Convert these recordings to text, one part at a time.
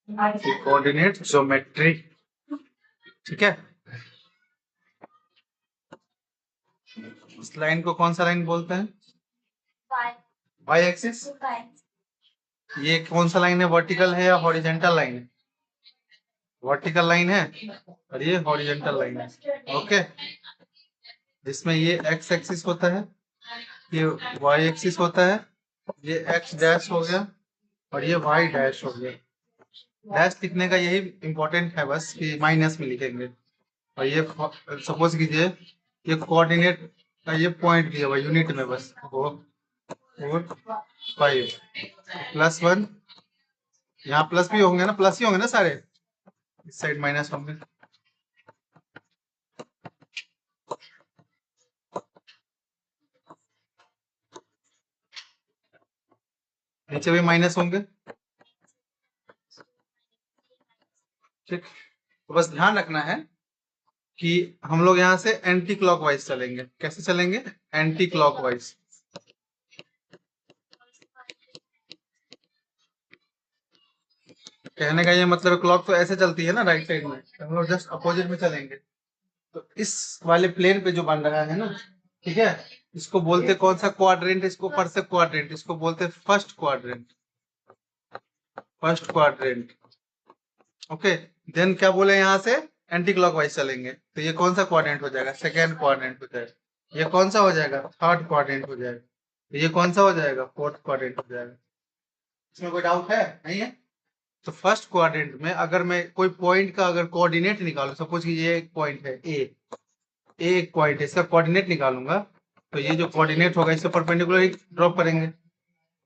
Coordinate geometry. ठीक है, इस लाइन को कौन सा लाइन बोलते हैं? Y axis. ये कौन सा लाइन है, वर्टिकल है या हॉरिजेंटल लाइन है? वर्टिकल लाइन है और ये हॉरिजेंटल लाइन है। ओके, जिसमें ये एक्स एक्सिस होता है, ये वाई एक्सिस होता है, ये एक्स डैश हो गया और ये वाई डैश हो गया। डैश लिखने का यही इंपॉर्टेंट है बस कि माइनस में लिखेंगे। और ये सपोज कीजिए ये कोऑर्डिनेट का ये पॉइंट दिया हुआ यूनिट में, बस 4 5 +1, यहाँ प्लस भी होंगे ना, प्लस ही होंगे ना सारे, इस साइड माइनस होंगे। नीचे भी माइनस होंगे। ठीक, तो बस ध्यान रखना है कि हम लोग यहाँ से एंटी क्लॉकवाइज चलेंगे। कैसे चलेंगे? Anti clockwise. कहने का ये मतलब क्लॉक तो ऐसे चलती है ना राइट साइड में, तो हम लोग जस्ट अपोजिट में चलेंगे। तो इस वाले प्लेन पे जो बन रहा है ना, ठीक है, इसको बोलते कौन सा क्वाड्रेंट? इसको फर्स्ट क्वाड्रेंट, इसको बोलते first quadrant. First quadrant. Okay, then क्या बोले, यहाँ से एंटी क्लॉकवाइज चलेंगे तो ये कौन सा क्वाड्रेंट हो जाएगा? सेकेंड क्वाड्रेंट हो जाएगा। ये कौन सा हो जाएगा? थर्ड क्वाड्रेंट हो जाएगा। ये कौन सा हो जाएगा? फोर्थ क्वाड्रेंट हो जाएगा। इसमें कोई डाउट है? नहीं है? तो फर्स्ट क्वाड्रेंट में अगर मैं कोई पॉइंट का अगर कोऑर्डिनेट निकालूं, सपोज कि ये एक पॉइंट है ए, एक पॉइंट है, इसका कोऑर्डिनेट निकालूंगा, तो ये जो कोऑर्डिनेट होगा इससे परपेंडिकुलर ड्रॉप करेंगे।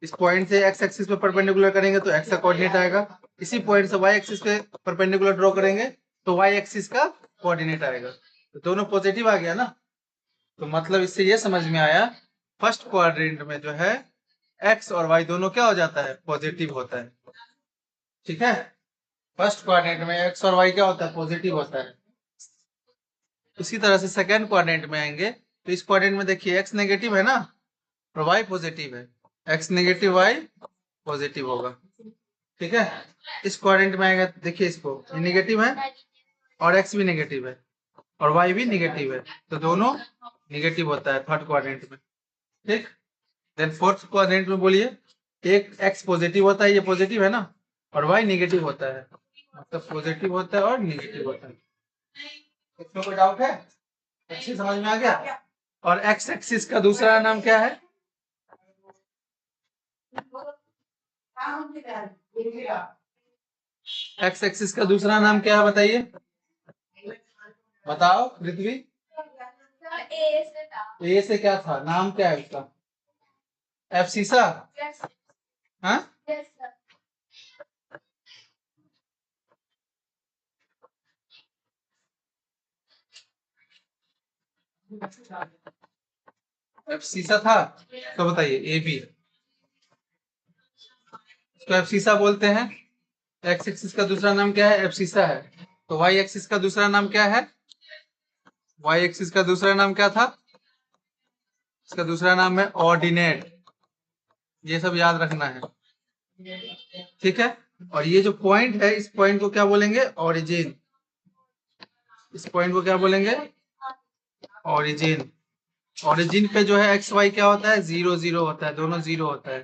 इस पॉइंट से एक्स एक्सिस पे परपेंडिकुलर करेंगे तो एक्स का कोऑर्डिनेट आएगा। इसी पॉइंट से वाई एक्सिस पे परपेंडिकुलर ड्रॉ करेंगे तो वाई एक्सिस का कोऑर्डिनेट आएगा। तो दोनों पॉजिटिव आ गया ना। तो मतलब इससे ये समझ में आया, फर्स्ट क्वाड्रेंट में जो है एक्स और वाई दोनों क्या हो जाता है? पॉजिटिव होता है। ठीक है, फर्स्ट क्वाड्रेंट में एक्स और वाई क्या होता है? पॉजिटिव होता है। उसी तरह से सेकेंड क्वाड्रेंट में आएंगे तो इस क्वाड्रेंट में देखिए एक्स नेगेटिव है ना और वाई पॉजिटिव है। एक्स नेगेटिव, वाई पॉजिटिव होगा। ठीक है, इस क्वाड्रेंट में आएगा, देखिए इसको, ये नेगेटिव है और एक्स भी नेगेटिव है और वाई भी नेगेटिव है, तो दोनों नेगेटिव होता है थर्ड क्वाड्रेंट में। ठीक, देन फोर्थ क्वाड्रेंट में बोलिए, एक एक्स पॉजिटिव होता है, ये पॉजिटिव है ना, और वाई नेगेटिव होता है, मतलब पॉजिटिव होता है और नेगेटिव होता है। इसमें कोई डाउट है? अच्छी समझ में आ गया? और एक्स एक्सिस का दूसरा नाम क्या है? एक्स एक्सिस का दूसरा नाम क्या है बताइए? बताओ पृथ्वी। ए से क्या था? नाम क्या है उसका? एफसीसा? हाँ, एफसीसा था। तो बताइए ए बी, इसको एफसीसा बोलते हैं। एक्स एक्सिस का दूसरा नाम क्या है? एफसीसा है। तो वाई एक्सिस का दूसरा नाम क्या है? वाई एक्सिस का दूसरा नाम क्या था? इसका दूसरा नाम है ऑर्डिनेट। ये सब याद रखना है। ठीक है, और ये जो पॉइंट है, इस पॉइंट को क्या बोलेंगे? ओरिजिन। इस पॉइंट को क्या बोलेंगे? ओरिजिन। ओरिजिन पे जो है एक्स वाई क्या होता है? 0 0 होता है, दोनों 0 होता है।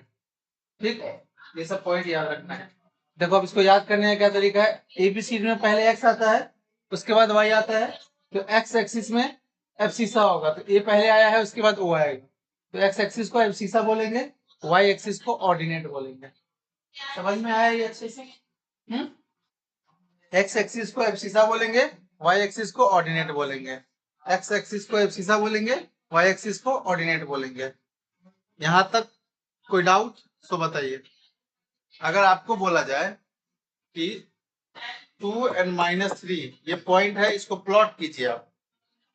ठीक है, ये सब पॉइंट याद रखना है। देखो अब इसको याद करने का क्या तरीका है, एबीसीडी में पहले एक्स आता है, उसके बाद वाई आता है, तो एक्स एक्सिस में एफसीसा होगा, तो ए पहले आया है उसके बाद ओ आएगा, तो एक्स एक्सिस को एफसीसा बोलेंगे, वाई एक्सिस को ऑर्डिनेट बोलेंगे। समझ में आया ये अच्छे से? एक्स एक्सिस को एफसीसा बोलेंगे, वाई एक्सिस को ऑर्डिनेट बोलेंगे। एक्स एक्सिस को एफसीसा बोलेंगे, वाई एक्सिस को ऑर्डिनेट बोलेंगे। यहां तक कोई डाउट? तो बताइए। अगर आपको बोला जाए कि 2 and -3 ये पॉइंट है, इसको प्लॉट कीजिए आप।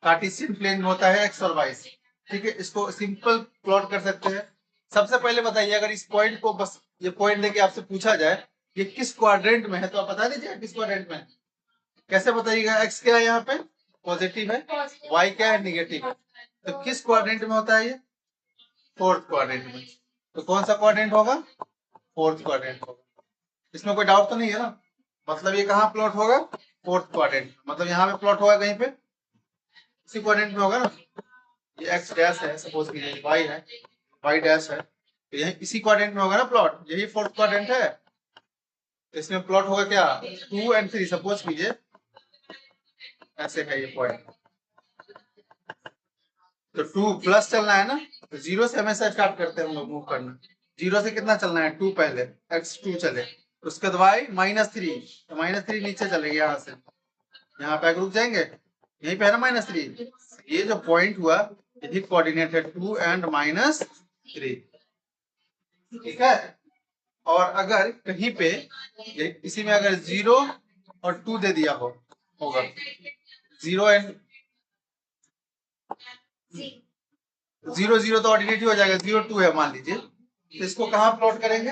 कार्टेशियन प्लेन होता है एक्स और वाई से, ठीक है, इसको सिंपल प्लॉट कर सकते हैं। सबसे पहले बताइए, अगर इस पॉइंट को बस ये पॉइंट देके आपसे पूछा जाए ये किस क्वाड्रेंट में है, तो आप बता दीजिए किस क्वाड्रेंट में है। कैसे बताइएगा? एक्स क्या है यहाँ पे? पॉजिटिव है, वाई क्या है? निगेटिव है, तो किस क्वाड्रेंट में होता है ये? फोर्थ क्वाड्रेंट में। तो कौन सा क्वाड्रेंट होगा? फोर्थ क्वाड्रेंट होगा। इसमें कोई डाउट तो नहीं है ना? मतलब ये कहाँ प्लॉट होगा? Fourth quadrant. मतलब यहाँ पे प्लॉट होगा कहीं पे, इसी क्वाड्रेंट में होगा ना। ये एक्स डैश है, सपोज कीजिए वाई है, वाई डैश है, तो यही इसी क्वाड्रेंट में होगा ना प्लॉट, यही फोर्थ क्वाड्रेंट है। तो इसमें प्लॉट होगा क्या? 2 और 3, सपोज कीजिए ऐसे है ये पॉइंट। तो 2 प्लस चलना है ना, तो 0 से हमेशा स्टार्ट करते हैं हम लोग मूव करना। 0 से कितना चलना है? 2 पहले, x2 चले, उसके बाद y -3, तो -3 नीचे चलेंगे यहाँ से, यहाँ पे आके रुक जाएंगे, यहीं पे है ना -3। ये जो पॉइंट हुआ यही कोऑर्डिनेट है 2 एंड -3, ठीक है। और अगर कहीं पे इसी में अगर 0 और 2 दे दिया होगा, 0 एंड 0 तो ऑर्डिनेट ही हो जाएगा, 0 2 है मान लीजिए, तो इसको कहाँ प्लॉट करेंगे?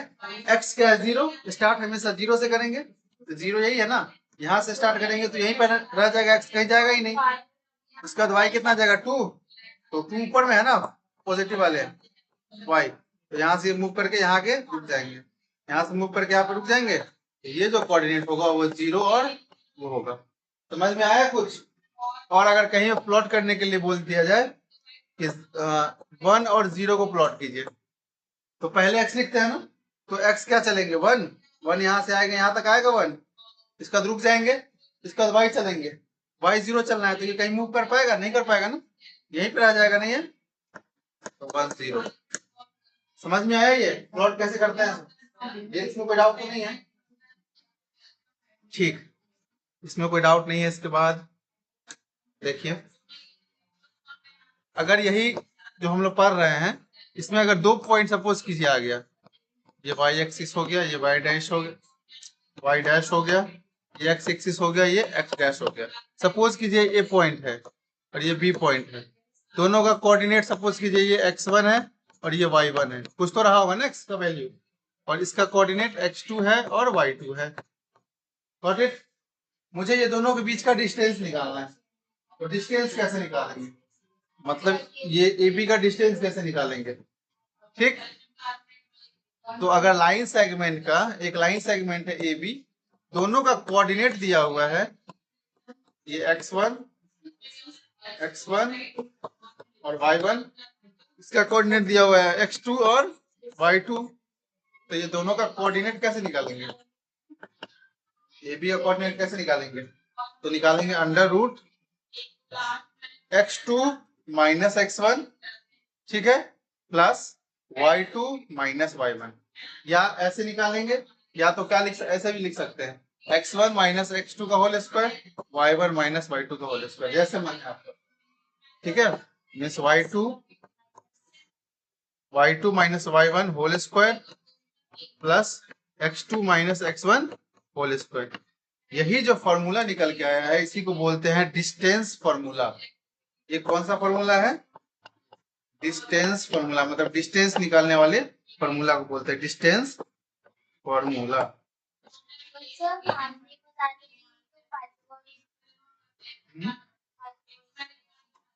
x क्या है? 0, स्टार्ट हमेशा 0 से करेंगे, तो 0 यही है ना, यहाँ से स्टार्ट करेंगे तो यहीं पर रह जाएगा, x कहीं जाएगा ही नहीं। उसके बाद y कितना जाएगा? 2, तो 2 ऊपर में है ना, पॉजिटिव वाले y, तो यहाँ से मूव करके यहाँ के रुक जाएंगे, यहाँ से मूव करके यहाँ पे रुक जाएंगे, तो ये जो कोऑर्डिनेट होगा वो 0 और वो होगा। समझ में आया कुछ? और अगर कहीं प्लॉट करने के लिए बोल दिया जाए कि 1 और 0 को प्लॉट कीजिए, तो पहले x लिखते हैं ना, तो x क्या चलेंगे? 1, 1 यहाँ से आएगा, यहाँ तक आएगा 1, इसका बाद रुक जाएंगे, इसका बाद y चलेंगे, y 0 चलना है, तो ये कहीं मूव कर पाएगा? नहीं कर पाएगा ना, यहीं पर आ जाएगा, नहीं है तो 1 0। समझ में आया ये प्लॉट कैसे करते हैं? ये इसमें कोई डाउट तो नहीं है? ठीक, इसमें कोई डाउट नहीं है। इसके बाद देखिए, अगर यही जो हम लोग पढ़ रहे हैं, इसमें अगर 2 पॉइंट सपोज कीजिए आ गया, ये y एक्सिस हो गया, ये y डैश हो गया, y डैश हो गया, ये x एक्सिस हो गया, ये x डैश हो गया। सपोज कीजिए ये पॉइंट है और ये b पॉइंट है, दोनों का कोऑर्डिनेट सपोज कीजिए ये x1 है और ये y1 है, कुछ तो रहा होगा ना x का वैल्यू, और इसका कोऑर्डिनेट x2 है और y2 है। Got it? मुझे ये दोनों के बीच का डिस्टेंस निकालना है, तो डिस्टेंस कैसे निकालेंगे? मतलब ये AB का डिस्टेंस कैसे निकालेंगे? ठीक, तो अगर लाइन सेगमेंट का, एक लाइन सेगमेंट है AB, दोनों का कोऑर्डिनेट दिया हुआ है, ये x1 और y1, इसका कोऑर्डिनेट दिया हुआ है x2 और y2, तो ये दोनों का कोऑर्डिनेट कैसे निकालेंगे? AB का कोऑर्डिनेट कैसे निकालेंगे? तो निकालेंगे under root x2 minus x1, ठीक है, प्लस y2 माइनस y1, या ऐसे निकालेंगे, या तो क्या ऐसे भी लिख सकते हैं x1 माइनस x2 का whole square, y1 minus y2 का होल स्क्वायर, जैसे मन है आपका, ठीक है। Means y2 minus y1 whole square plus x2 minus x1 whole square. यही जो फॉर्मूला निकल के आया है इसी को बोलते हैं डिस्टेंस फॉर्मूला। ये कौन सा फॉर्मूला है? डिस्टेंस फॉर्मूला, मतलब डिस्टेंस निकालने वाले फॉर्मूला को बोलते हैं डिस्टेंस फॉर्मूला।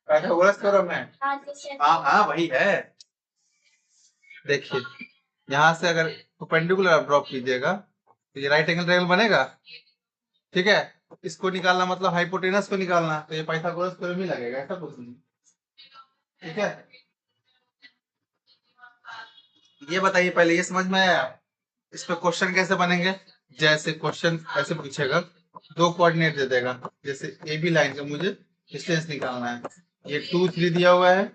पाइथागोरस थ्योरम है, हाँ वही है। देखिए, यहाँ से अगर परपेंडिकुलर आप ड्रॉप कीजिएगा तो ये राइट एंगल ट्रायंगल बनेगा, ठीक है। इसको निकालना मतलब हाइपोटेनस को निकालना, तो ये पाइथागोरस थ्योरम ही लगेगा, ऐसा कुछ नहीं, ठीक है। ये बताइए पहले, ये समझ में आया? इस पे क्वेश्चन कैसे बनेंगे? जैसे क्वेश्चन ऐसे पूछेगा, 2 कोऑर्डिनेट दे देगा, जैसे ए बी लाइन का मुझे डिस्टेंस निकालना है, ये 2 3 दिया हुआ है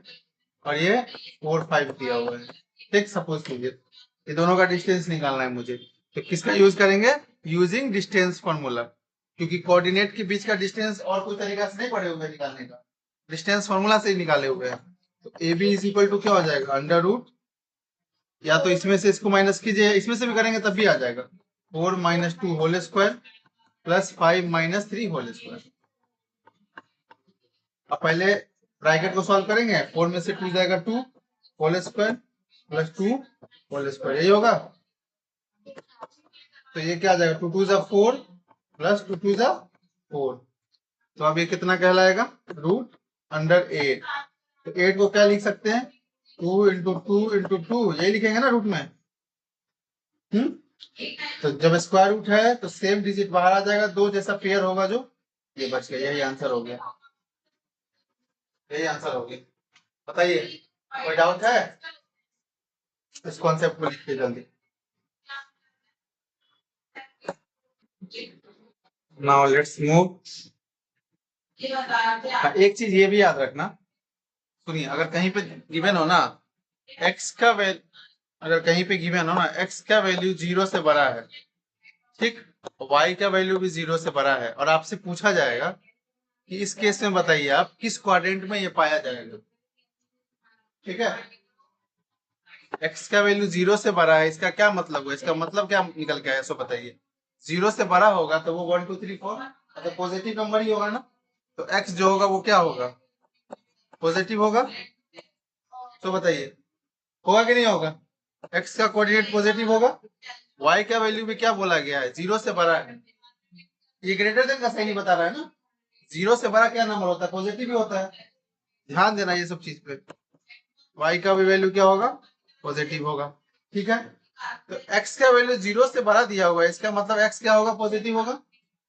और ये 4 5 दिया हुआ है, ठीक। सपोज कीजिए ये दोनों का डिस्टेंस निकालना है मुझे, तो किसका यूज करेंगे? यूजिंग डिस्टेंस फॉर्मूला, क्योंकि कोऑर्डिनेट के बीच का डिस्टेंस और कोई तरीका से नहीं पड़े हुए निकालने का, डिस्टेंस फॉर्मूला से ही निकाले हुए हैं। तो A B is equal to क्या हो जाएगा? अंडर रूट, या तो इसमें से इसको माइनस कीजिए, इसमें से भी करेंगे तब भी आ जाएगा, 4 minus 2 whole square plus 5 minus 3 whole square. अब पहले ब्रैकेट को सॉल्व करेंगे, 4 में से 2 जाएगा 2 whole square plus 2 whole square, यही होगा। तो ये क्या आ जाएगा? 2 2 जा 4 प्लस 2 2 जा 4, तो अब ये कितना कहलाएगा? Root under 8। तो 8 को क्या लिख सकते हैं? 2 इंटू 2 इंटू 2, यही लिखेंगे ना रूट में, तो जब स्क्वायर रूट है तो सेम डिजिट बाहर आ जाएगा, दो जैसा पेयर होगा जो, ये बच गया, यही आंसर हो गया, यही आंसर हो गया। बताइए कोई डाउट है? इस कॉन्सेप्ट को लिखिए जल्दी। Now let's move. एक चीज ये भी याद रखना, सुनिए, अगर कहीं पे गिवन हो ना एक्स का वैल्यू, अगर कहीं पे गिवन हो ना एक्स का वैल्यू 0 से बड़ा है, ठीक, वाई का वैल्यू भी 0 से बड़ा है, और आपसे पूछा जाएगा कि इस केस में बताइए आप किस क्वाड्रेंट में ये पाया जाएगा, ठीक है। एक्स का वैल्यू 0 से बड़ा है, इसका क्या मतलब है, इसका मतलब क्या निकल के आया, सो बताइए। 0 से बड़ा होगा तो वो 1 2 3 4 मतलब पॉजिटिव नंबर ही होगा ना, तो एक्स जो होगा वो क्या होगा, पॉजिटिव होगा। तो बताइए होगा कि नहीं होगा, एक्स का कोऑर्डिनेट पॉजिटिव होगा। वाई का वैल्यू भी क्या बोला गया है, 0 से बड़ा है, ये ग्रेटर देन का सही नहीं बता रहा है ना, 0 से बड़ा क्या नंबर होता है, पॉजिटिव ही होता है, ध्यान देना ये सब चीज पे। वाई का भी वैल्यू क्या होगा, पॉजिटिव होगा, ठीक है। तो एक्स का वैल्यू 0 से बड़ा दिया हुआ है, इसका मतलब एक्स क्या होगा, पॉजिटिव होगा।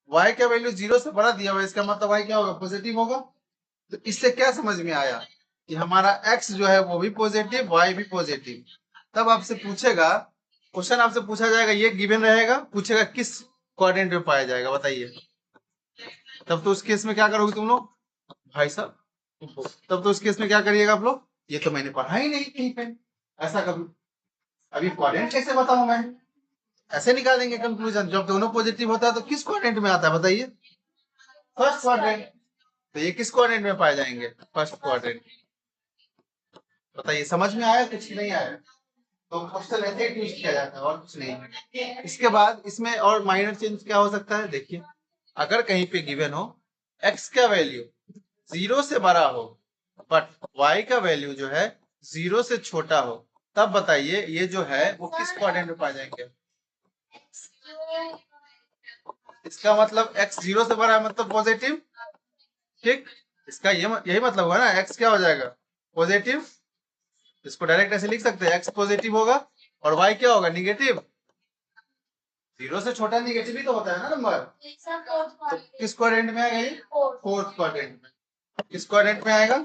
वाई का वैल्यू 0 से बड़ा दिया हुआ है, इसका मतलब वाई क्या होगा, पॉजिटिव होगा। तो इससे क्या समझ में आया कि हमारा एक्स जो है वो भी पॉजिटिव, वाई भी पॉजिटिव। तब आपसे पूछेगा, क्वेश्चन आपसे पूछा जाएगा, ये गिवन रहेगा, पूछेगा किस क्वाड्रेंट में पाया जाएगा, बताइए। तब तो उस केस में क्या करोगे तुम लोग, भाई साहब, तब तो उस केस में क्या करिएगा आप लोग, ये तो मैंने पढ़ा ही नहीं कहीं पे, ऐसा कभी, अभी क्वाड्रेंट कैसे बताऊं मैं, ऐसे निकालेंगे कंक्लूजन। जब दोनों पॉजिटिव होता है तो किस क्वाड्रेंट में आता है, बताइए, फर्स्ट क्वाड्रेंट। तो ये किस क्वाड्रेंट में पाए जाएंगे, फर्स्ट क्वाड्रेंट। बताइए समझ में आया, कुछ नहीं आया, तो क्वेश्चन ऐसे ही ट्विस्ट किया जाता है और कुछ नहीं। इसके बाद इसमें और माइनर चेंज क्या हो सकता है, देखिए, अगर कहीं पे गिवन हो एक्स का वैल्यू 0 से बड़ा हो बट वाई का वैल्यू जो है 0 से छोटा हो, तब बताइए ये जो है वो किस क्वाड्रेंट में पाए जाएंगे। इसका मतलब x 0 से बड़ा है मतलब पॉजिटिव, ठीक, इसका ये यही मतलब हुआ ना, x क्या हो जाएगा, पॉजिटिव। इसको डायरेक्ट ऐसे लिख सकते हैं, x पॉजिटिव होगा और y क्या होगा, निगेटिव। 0 से छोटा निगेटिव ही तो होता है ना नंबर। तो किस क्वाड्रेंट में आएगा ये, फोर्थ क्वाड्रेंट में। किस क्वाड्रेंट में आएगा,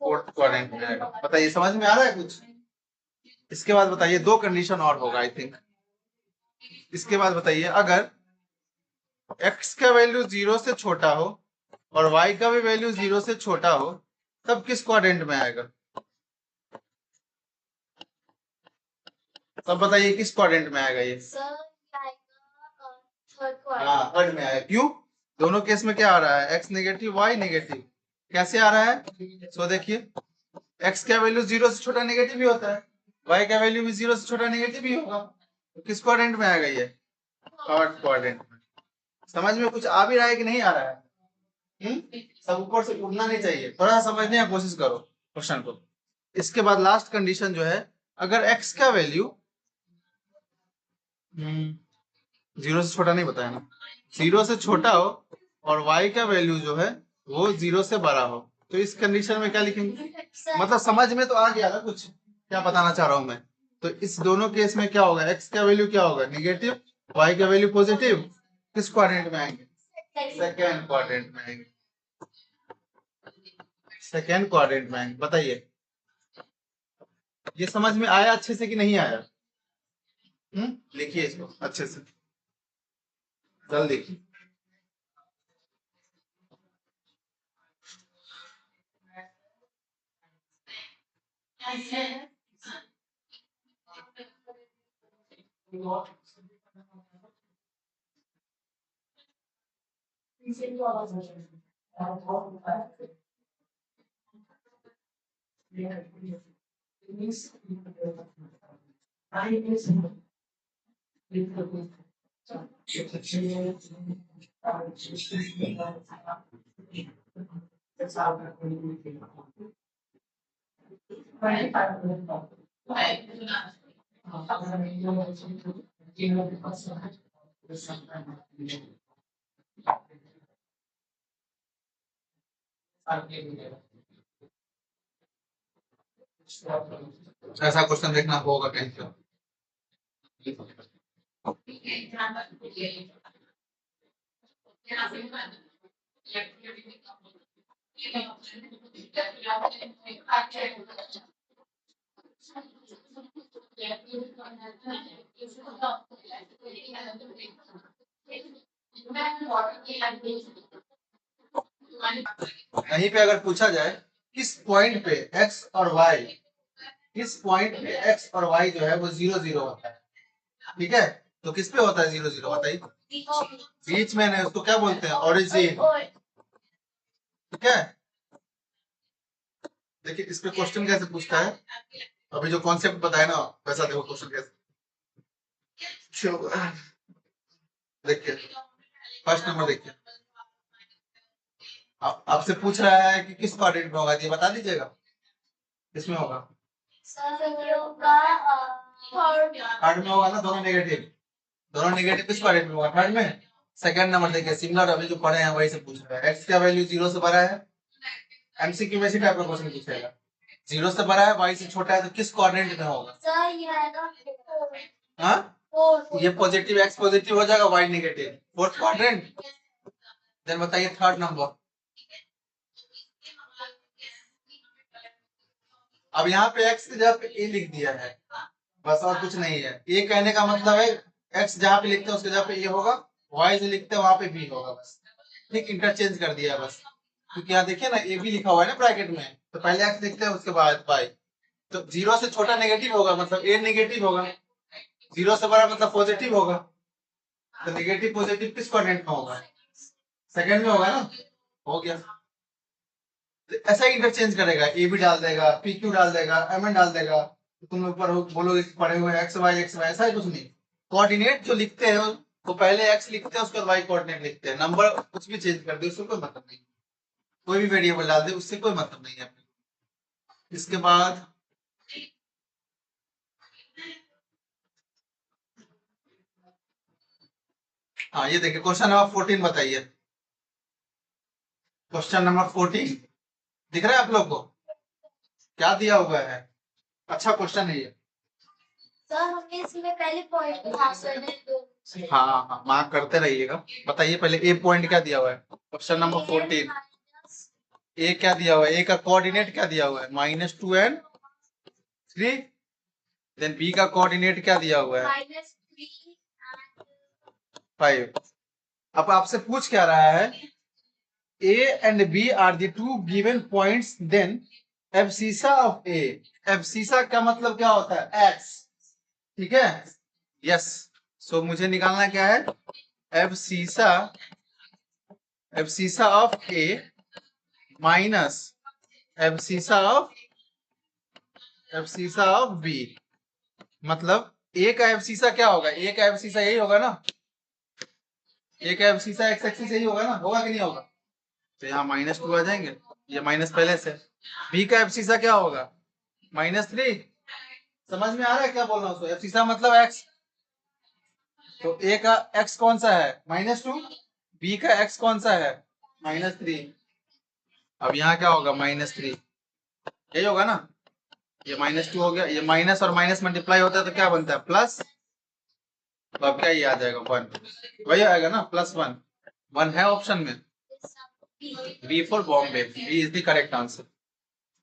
फोर्थ क्वाड्रेंट में आएगा। बताइए समझ में आ रहा है कुछ। इसके बाद बताइए दो कंडीशन और होगा आई थिंक। इसके बाद बताइए अगर x का वैल्यू 0 से छोटा हो और y का भी वैल्यू 0 से छोटा हो, तब किस क्वाड्रेंट में आएगा, तब बताइए किस क्वाड्रेंट में आएगा ये। हाँ थर्ड में आएगा, क्यों, दोनों केस में क्या आ रहा है, x नेगेटिव y नेगेटिव, कैसे आ रहा है, सो देखिए x का वैल्यू 0 से छोटा नेगेटिव ही होता है, y का वैल्यू भी 0 से छोटा नेगेटिव ही होगा, तो किस क्वाड्रेंट में आएगा ये, थर्ड क्वाड्रेंट में। समझ में कुछ आ भी रहा है कि नहीं आ रहा है, सब ऊपर से उड़ना नहीं चाहिए, थोड़ा समझने की कोशिश करो क्वेश्चन को। इसके बाद लास्ट कंडीशन जो है, अगर x का वैल्यू 0 से छोटा नहीं बताया ना, 0 से छोटा हो और y का वैल्यू जो है वो 0 से बड़ा हो, तो इस कंडीशन में क्या लिखेंगे, मतलब समझ में तो आ गया ना कुछ क्या बताना चाह रहा हूं मैं। तो इस दोनों केस में क्या होगा, x का वैल्यू क्या होगा, निगेटिव, y का वैल्यू पॉजिटिव, किस क्वाड्रेंट में आएंगे, सेकेंड क्वाड्रेंट में आएंगे, सेकेंड क्वाड्रेंट में आएंगे। बताइए ये समझ में आया अच्छे से कि नहीं आया, लिखिए इसको अच्छे से, जल्दी देखिए। ऐसा क्वेश्चन देखना होगा कहीं पे। यहीं पे अगर पूछा जाए किस पॉइंट पे एक्स और वाई, किस पॉइंट पे एक्स और वाई जो है वो 0 0 होता है, ठीक है, तो किस पे होता है 0 0 बताइए? बीच में नहीं, उसको क्या बोलते हैं? ओरिजिन, ठीक है। देखिए इस पे क्वेश्चन कैसे पूछता है, अभी जो कॉन्सेप्ट बताया ना वैसा देखो क्वेश्चन कैसे। देखिए फर्स्ट नंबर देखिए, आपसे पूछ रहा है कि किस क्वाड्रेंट में होगा, ये बता दीजिएगा किसमें होगा। थर्ड में होगा ना, दोनों नेगेटिव, दोनों नेगेटिव किस क्वाड्रेंट में होगा? थर्ड में। सेकंड नंबर देखिए, सिमिलर अभी जो पढ़े हैं वही से पूछ रहा है, एक्स का वैल्यू 0 से बड़ा है, एमसीक्यू में इसी टाइप का क्वेश्चन पूछेगा, 0 से बड़ा है वाई से छोटा है तो किस क्वाड्रेंट में होगा? हाँ, ये पॉजिटिव एक्स पॉजिटिव हो जाएगा, Y negative, fourth quadrant. Then बताइए थर्ड नंबर। अब यहाँ पे एक्स की जगह पे ए लिख दिया है, बस और कुछ नहीं है। ए कहने का मतलब है एक्स जहाँ पे लिखते हैं उसके जगह पे ए होगा, वाई जो लिखते हैं वहां पे बी होगा, बस ठीक, इंटरचेंज कर दिया बस। क्योंकि यहाँ देखिए ना ए बी लिखा हुआ है ना ब्रैकेट में, तो पहले एक्स लिखते हैं उसके बाद वाई, तो 0 से छोटा नेगेटिव होगा मतलब ए नेगेटिव होगा, 0 से बड़ा मतलब पॉजिटिव होगा, तो नेगेटिव पॉजिटिव किस क्वाड्रेंट में होगा? सेकंड में होगा ना, हो गया। तो ऐसा ही इंटरचेंज करेगा, ए बी डाल देगा, पी क्यू डाल देगा, एम एन डाल देगा, तो तुम ऊपर बोलोगे पढ़े हुए एक्स वाई, ऐसा ही कुछ नहीं। कोऑर्डिनेट जो लिखते हैं वो पहले एक्स लिखते हैं उसके बाद वाई कोऑर्डिनेट लिखते हैं, नंबर कुछ भी चेंज कर दे उससे कोई मतलब नहीं, कोई भी वेरिएबल डाल दे उससे कोई मतलब नहीं है। इसके बाद हाँ ये देखिए क्वेश्चन नंबर 14 बताइए, क्वेश्चन नंबर 14 दिख रहा है आप लोग को? क्या दिया हुआ है? अच्छा क्वेश्चन है ये। सर हमने इसमें पहले पॉइंट मार्क करने दो। हाँ हाँ मार्क करते रहिएगा। बताइए पहले ए पॉइंट क्या दिया हुआ है, क्वेश्चन नंबर 14। ए क्या दिया हुआ है, ए का कोऑर्डिनेट क्या दिया हुआ है? -2 and 3। देन बी का कोऑर्डिनेट क्या दिया हुआ है? -3 5। अब आपसे पूछ क्या रहा है, A and B are the two given points, then abscissa of A। abscissa का मतलब क्या होता है? X, ठीक है, यस। सो मुझे निकालना क्या है? abscissa, abscissa of A minus abscissa of B। मतलब A का abscissa क्या होगा? A का abscissa यही होगा ना, A का abscissa x एक्सिस यही होगा ना, होगा कि नहीं होगा? तो यहाँ -2 आ जाएंगे, ये माइनस पहले से। B का abscissa क्या होगा? -3। समझ में आ रहा है क्या बोल रहा हूँ? एब्सिसा मतलब x, तो a का x कौन सा है? -2, b का x कौन सा है? -3। अब यहाँ क्या होगा? -3 यही होगा ना, ये -2 हो गया, ये माइनस और माइनस मल्टीप्लाई होता है तो क्या बनता है? प्लस। तो अब क्या ये आ जाएगा? 1, वही आएगा ना, +1। 1 है ऑप्शन में, B for Bombay, B is the correct answer,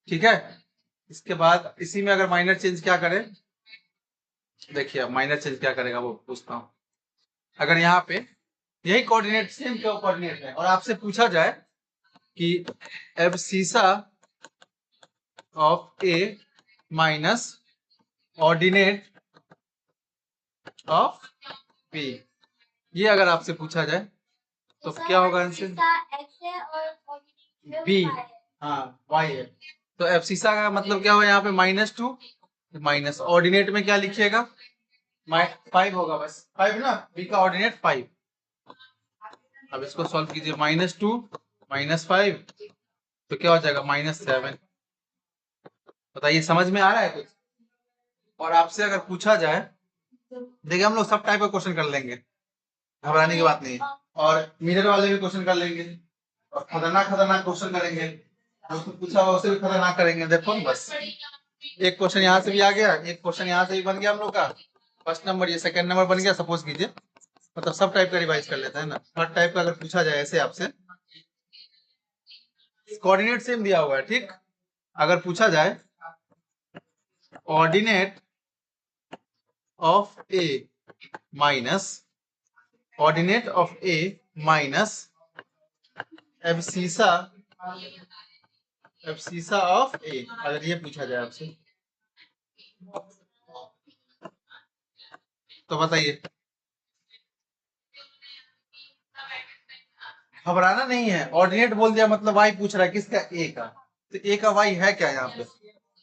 ठीक है। इसके बाद इसी में अगर माइनर चेंज क्या करें, देखिए अब माइनर चेंज क्या करेगा वो पूछता हूँ। अगर यहाँ पे यही कोऑर्डिनेट सेम क्या कोऑर्डिनेट है और आपसे पूछा जाए कि abscissa of A minus ordinate of B, ये अगर आपसे पूछा जाए तो क्या होगा आंसर? बी, हाँ वाई है। तो एब्सिसा का मतलब क्या होगा यहाँ पे? -2 माइनस ऑर्डिनेट में क्या लिखिएगा? 5 होगा, बस 5 ना, बी का ऑर्डिनेट 5। अब इसको सॉल्व कीजिए, -2 -5 तो क्या हो जाएगा? -7। बताइए समझ में आ रहा है कुछ? और आपसे अगर पूछा जाए, देखिए हम लोग सब टाइप का क्वेश्चन कर लेंगे, घबराने की बात नहीं, और मिरर वाले भी क्वेश्चन कर लेंगे, और खतरनाक खतरनाक क्वेश्चन करेंगे, जो पूछा हुआ उसे भी खतरनाक करेंगे। देखो बस एक क्वेश्चन यहाँ से भी आ गया, एक क्वेश्चन यहाँ से भी बन गया हम लोग का, फर्स्ट नंबर, ये सेकंड नंबर बन गया सपोज कीजिए, मतलब सब टाइप का रिवाइज कर लेते हैं ना। थर्ड टाइप का अगर पूछा जाए ऐसे आपसे, कोऑर्डिनेट सेम दिया हुआ है, ठीक। अगर पूछा जाए ordinate of A minus ordinate of A minus abscissa abscissa of A, अगर ये पूछा जाए आपसे तो बताइए। घबराना नहीं है, ऑर्डिनेट बोल दिया मतलब वाई पूछ रहा है किसका, ए का। तो ए का वाई है क्या यहाँ पे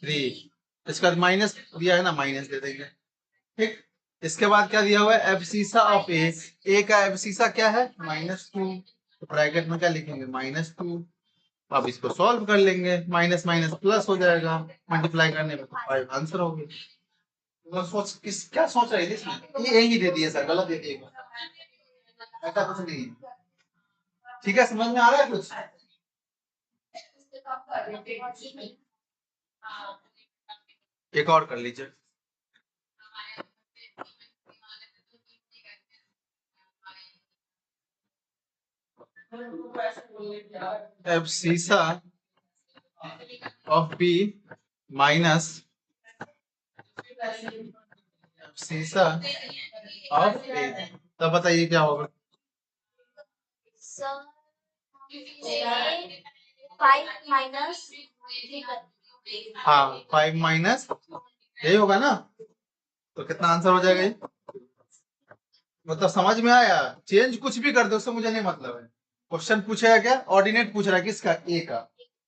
3, इसका माइनस दिया है ना, माइनस दे देंगे, ठीक। इसके बाद क्या दिया हुआ है, एब्सिसा ऑफ ए का एब्सिसा क्या है -2, तो ब्रैकेट में क्या लिखेंगे -2। अब इसको सॉल्व कर लेंगे, माइनस माइनस प्लस हो जाएगा, मल्टीप्लाई करने में तो 5 आंसर हो गया। तो सोच किस क्या सोच रही थी इसमें, ये ही दे दिए सर, गलत दे दिए, ऐसा कुछ नहीं है, ठीक है। समझ में आ रहा है कुछ? एक और कर लीजिए। Abscissa of B minus abscissa of A, तब बताइए क्या होगा। सर 5 माइनस, हाँ 5 माइनस, यही होगा ना, तो कितना आंसर हो जाएगा ये, मतलब समझ में आया। चेंज कुछ भी कर दो उससे मुझे नहीं मतलब है। क्वेश्चन पूछेगा क्या, ऑर्डिनेट पूछ रहा है किसका, ए का,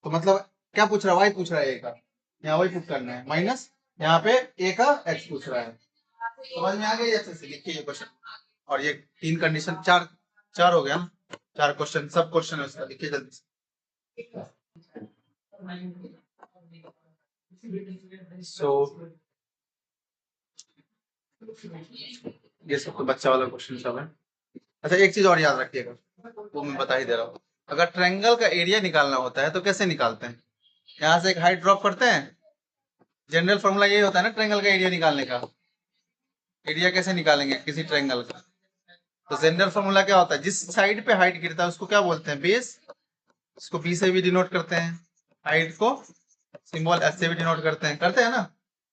तो मतलब क्या पूछ रहा है, वाई पूछ रहा है ए का, यहाँ वही पुट करना है, माइनस यहाँ पे ए का एक्स पूछ रहा है। समझ में आ गई, अच्छे से लिखिए ये क्वेश्चन। और ये 3 कंडीशन, चार हो गया ना, 4 क्वेश्चन, सब क्वेश्चन है उसका, लिखिए जल्दी से। सो ये सब तो बच्चा वाला क्वेश्चन सब है। अच्छा एक चीज और याद रखिएगा, वो मैं बता ही दे रहा हूँ। अगर ट्रायंगल का एरिया निकालना होता है तो कैसे निकालते हैं, यहाँ से एक हाइट ड्रॉप करते हैं, जनरल फॉर्मूला यही होता है ना ट्रायंगल का एरिया निकालने का। एरिया कैसे निकालेंगे किसी ट्रायंगल का, तो जनरल फॉर्मूला क्या होता है, जिस साइड पे हाइट गिरता है उसको क्या बोलते हैं, बेस। इसको बी से भी डिनोट करते हैं, हाइट को सिंबल एस से भी डिनोट करते हैं ना।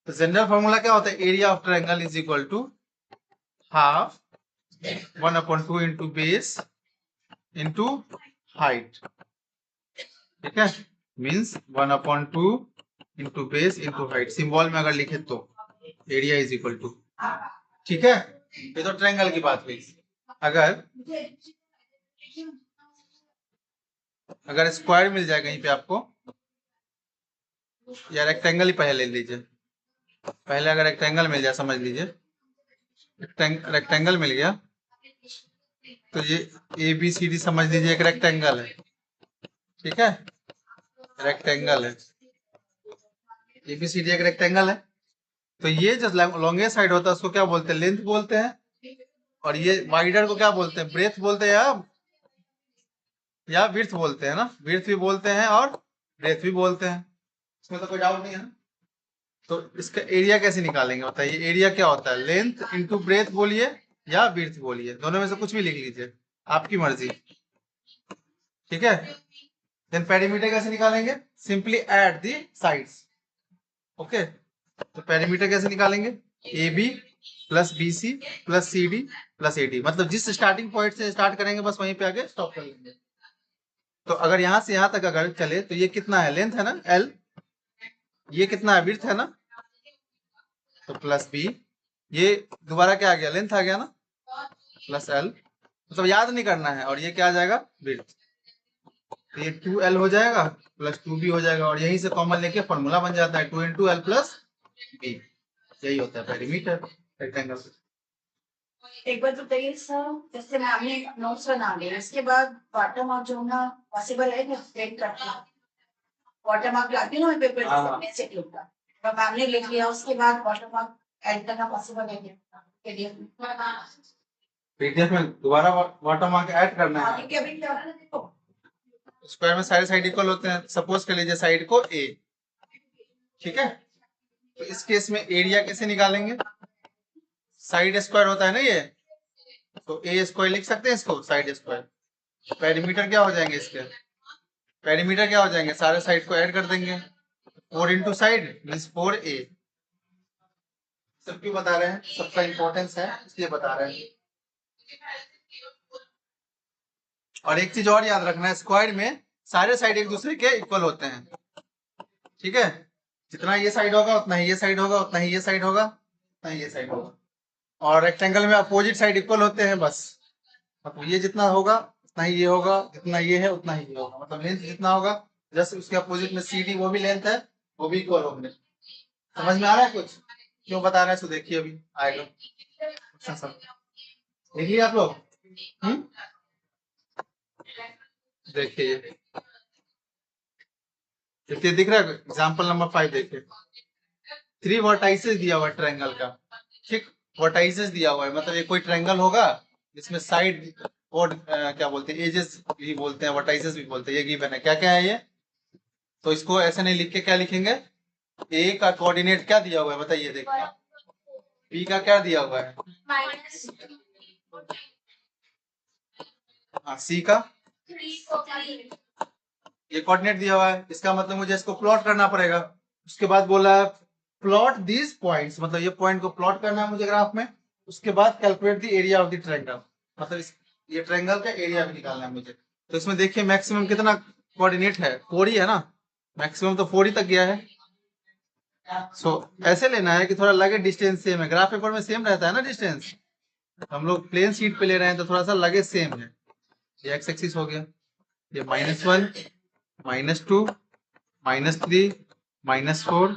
तो जनरल फॉर्मूला क्या होता है, area of triangle is equal to half 1/2 into base into height, ठीक है। Means 1/2 into base into height, symbol में अगर लिखे तो एरिया इज इक्वल टू, ठीक है। ये तो ट्रायंगल की बात हुई। अगर अगर स्क्वायर मिल जाए कहीं पे आपको, या रेक्टेंगल ही पहले ले लीजिए, पहले अगर रेक्टेंगल मिल जाए, समझ लीजिए रेक्टेंगल मिल गया, तो ये ए बी सी डी समझ लीजिए एक रेक्टेंगल है, ठीक है, रेक्टेंगल है, ए बी सी डी एक रेक्टेंगल है। तो ये जो लॉन्गेस्ट साइड होता है उसको क्या बोलते हैं, लेंथ बोलते हैं, और ये वाइडर को क्या बोलते हैं, ब्रेथ बोलते हैं, या विड्थ बोलते हैं ना, विड्थ भी बोलते हैं और ब्रेथ भी बोलते हैं, इसमें तो कोई डाउट नहीं है ना। तो इसका एरिया कैसे निकालेंगे बताइए, एरिया क्या होता है, लेंथ इंटू ब्रेथ बोलिए या विड्थ बोलिए, दोनों में से कुछ भी लिख लीजिए, आपकी मर्जी, ठीक है। देन पेरीमीटर कैसे निकालेंगे, simply add the sides, okay. तो पेरीमीटर कैसे निकालेंगे, A B plus B C plus C D plus A D, मतलब जिस स्टार्टिंग पॉइंट से स्टार्ट करेंगे बस वहीं पे आगे स्टॉप कर लेंगे। तो अगर यहाँ से यहाँ तक अगर चले तो ये कितना है, लेंथ है ना एल, ये कितना है, विड्थ है ना, तो प्लस बी, ये दोबारा क्या आ गया, लेंथ आ गया ना, प्लस एल, मतलब याद नहीं करना है, और ये क्या आ जाएगा, विड्थ, तो ये 2L हो जाएगा प्लस 2B हो जाएगा, और यहीं से कॉमन लेके फॉर्मूला बन जाता है 2 इंटू एल प्लस बी, यही होता है पेरीमीटर रेक्टेंगल। एक बार तो बताइए सर, जैसे मैम ने नोट्स बना लिए उसके बाद वाटर मार्क जो ना पॉसिबल है कि प्रिंट करना, वाटर मार्क लाती हूँ पेपर में से क्लिक का, तो मैम ने लिख लिया उसके बाद वाटर मार्क ऐड करना पॉसिबल है क्या पीडीएफ में दोबारा वाटर मार्क ऐड करना है, क्योंकि अभी क्या है ना, देखो स्क्वायर में सारे साइड इक्वल होते हैं, सपोज कर लीजिए साइड को ए, ठीक है। तो इस केस में एरिया कैसे निकालेंगे, साइड स्क्वायर होता है ना ये, तो ए स्क्वायर लिख सकते हैं इसको, साइड स्क्वायर। पेरीमीटर क्या हो जाएंगे इसके, पेरीमीटर क्या हो जाएंगे, सारे साइड को ऐड कर देंगे, 4 इंटू साइड मीन्स 4a। सब क्यों बता रहे हैं, सबका इंपॉर्टेंस है इसलिए बता रहे हैं। और एक चीज और याद रखना है, स्क्वायर में सारे साइड एक दूसरे के इक्वल होते हैं, ठीक है। जितना ये साइड होगा उतना ही ये साइड होगा, उतना ही ये साइड होगा, उतना ही ये साइड होगा। और रेक्टेंगल में अपोजिट साइड इक्वल होते हैं बस, मतलब ये जितना होगा उतना ही ये होगा, जितना ये है उतना ही ये होगा, मतलब लेंथ जितना होगा जस्ट उसके अपोजिट में सी डी वो भी लेंथ है, वो भी इक्वल होंगे। समझ में आ रहा है कुछ, क्यों बता रहे हैं, सो देखिए अभी आएगा क्वेश्चन सब। देख लिया आप लोग? देखिए देखिए दिख रहा है, एग्जाम्पल नंबर 5 देखिए। 3 वर्टाइसेस दिया हुआ है ट्रायंगल का, ठीक। वर्टाइसेस दिया हुआ है, मतलब ये कोई ट्रायंगल होगा जिसमें साइड और क्या बोलते हैं, एजेस भी बोलते हैं, वर्टाइसेस भी बोलते हैं, ये गिवन है। क्या क्या है ये, तो इसको ऐसे नहीं लिख के क्या लिखेंगे, ए का कोऑर्डिनेट क्या दिया हुआ है बताइए, देखिए बी का क्या दिया हुआ है, माइनस हाँ सी का 3 ये कोऑर्डिनेट दिया हुआ है, इसका मतलब मुझे इसको प्लॉट करना पड़ेगा। उसके बाद बोला है प्लॉट दीज पॉइंट्स, मतलब ये पॉइंट को प्लॉट करना है मुझे ग्राफ में। उसके बाद calculate the area of the triangle, मतलब ये ट्रायंगल का एरिया भी निकालना है मुझे। तो इसमें देखिए मैक्सिमम कितना कोऑर्डिनेट है, 4 ही है ना, मैक्सिमम तो 4 ही तक गया है। सो ऐसे लेना है कि थोड़ा लगे डिस्टेंस सेम है, ग्राफ पेपर में सेम रहता है ना डिस्टेंस, हम लोग प्लेन शीट पे ले रहे हैं तो थोड़ा सा लगे सेम है। ये एक्स एक्सिस हो गया, ये -1 -2 -3 -4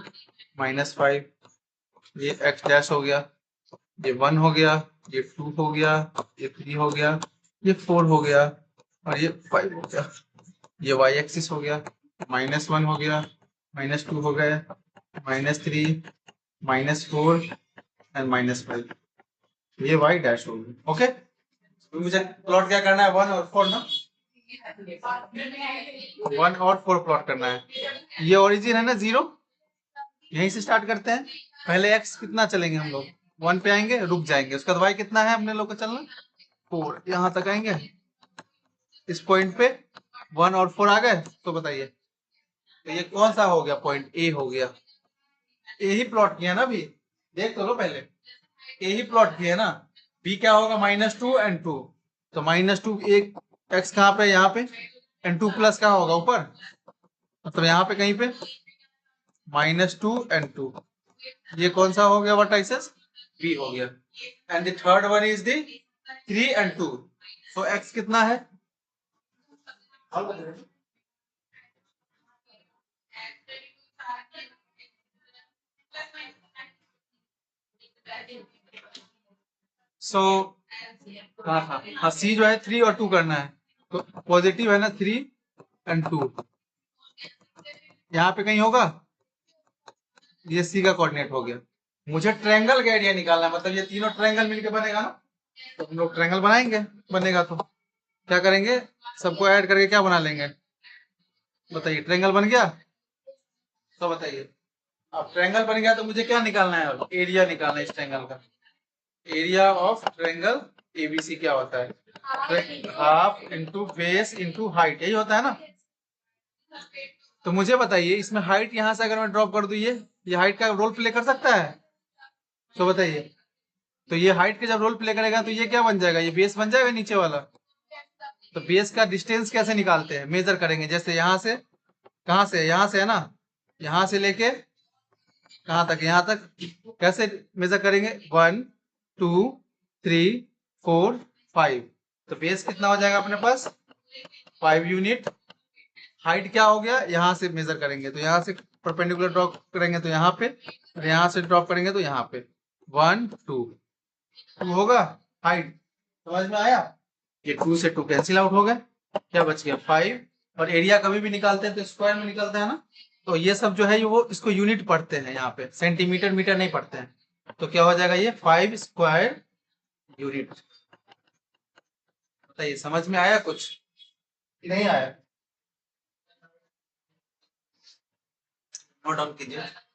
-5, ये एक्स डैश हो गया, ये 1 हो गया, ये 2 हो गया, ये 3 हो गया, ये 4 हो गया और ये 5 हो गया। ये वाई एक्सिस हो गया, -1 हो गया, -2 हो गया, -3 -4 एंड -5, ये वाई डैश हो गया। ओके, तो मुझे प्लॉट क्या करना है, 1 और 4 ना, 1 और 4 प्लॉट करना है। ये ओरिजिन है ना 0, यहीं से स्टार्ट करते हैं। पहले एक्स कितना चलेंगे हम लोग, 1 पे आएंगे रुक जाएंगे, उसके बाद वाई कितना है अपने लोग को चलना, 4, यहाँ तक आएंगे। इस पॉइंट पे 1 और 4 आ गए, तो बताइए तो ये कौन सा हो गया, पॉइंट ए हो गया। ए ही प्लॉट किया ना अभी, देख तो लो पहले, ए ही प्लॉट किया ना। बी क्या होगा, -2 एंड 2, तो -2 एक एक्स कहाँ पे, यहाँ पे, एंड 2 प्लस क्या होगा ऊपर, मतलब यहाँ पे कहीं पे -2 एंड 2, ये कौन सा हो गया वर्टाइसेस, बी हो गया। And the third one is the 3 and 2, so x कितना है, सो हाँ हाँ हाँ, सी जो है 3 और 2 करना है, तो पॉजिटिव है ना 3 एंड 2, यहाँ पे कहीं होगा, ये सी का कोऑर्डिनेट हो गया। मुझे ट्रायंगल का एरिया निकालना है, मतलब ये तीनों ट्रायंगल मिलके बनेगा ना, तो हम लोग ट्रायंगल बनाएंगे, बनेगा तो क्या करेंगे, सबको ऐड करके क्या बना लेंगे, बताइए ट्रायंगल बन गया। तो बताइए अब ट्रायंगल बन गया तो मुझे क्या निकालना है, अब एरिया निकालना है इस ट्रायंगल का। एरिया ऑफ ट्रायंगल एबीसी क्या होता है, half into base into height, यही होता है ना। तो मुझे बताइए इसमें हाइट यहाँ से अगर मैं ड्रॉप कर दूं, ये हाइट का रोल प्ले कर सकता है, तो बताइए, तो ये हाइट के जब रोल प्ले करेगा तो ये क्या बन जाएगा, ये बेस बन जाएगा नीचे वाला। तो बेस का डिस्टेंस कैसे निकालते हैं, मेजर करेंगे, जैसे यहाँ से, कहाँ से, यहाँ से है ना, यहाँ से लेके कहाँ तक, यहाँ तक, कैसे मेजर करेंगे, 1 2 3 4 5, तो बेस कितना हो जाएगा अपने पास 5 यूनिट। हाइट क्या हो गया, यहाँ से मेजर करेंगे तो यहाँ से परपेंडिकुलर ड्रॉप करेंगे तो यहाँ पे, और यहाँ से ड्रॉप करेंगे तो यहाँ पे 1 2 2 होगा हाइट, समझ में आया। ये 2 से 2 कैंसिल आउट हो गए, क्या बच गया 5। और एरिया कभी भी निकालते हैं तो स्क्वायर में निकलता है ना, तो ये सब जो है वो इसको यूनिट पढ़ते हैं, यहाँ पे सेंटीमीटर मीटर नहीं पढ़ते हैं, तो क्या हो जाएगा ये 5 स्क्वायर यूनिट। बताइए समझ में आया कुछ कि नहीं आया, नोट डाउन कीजिए।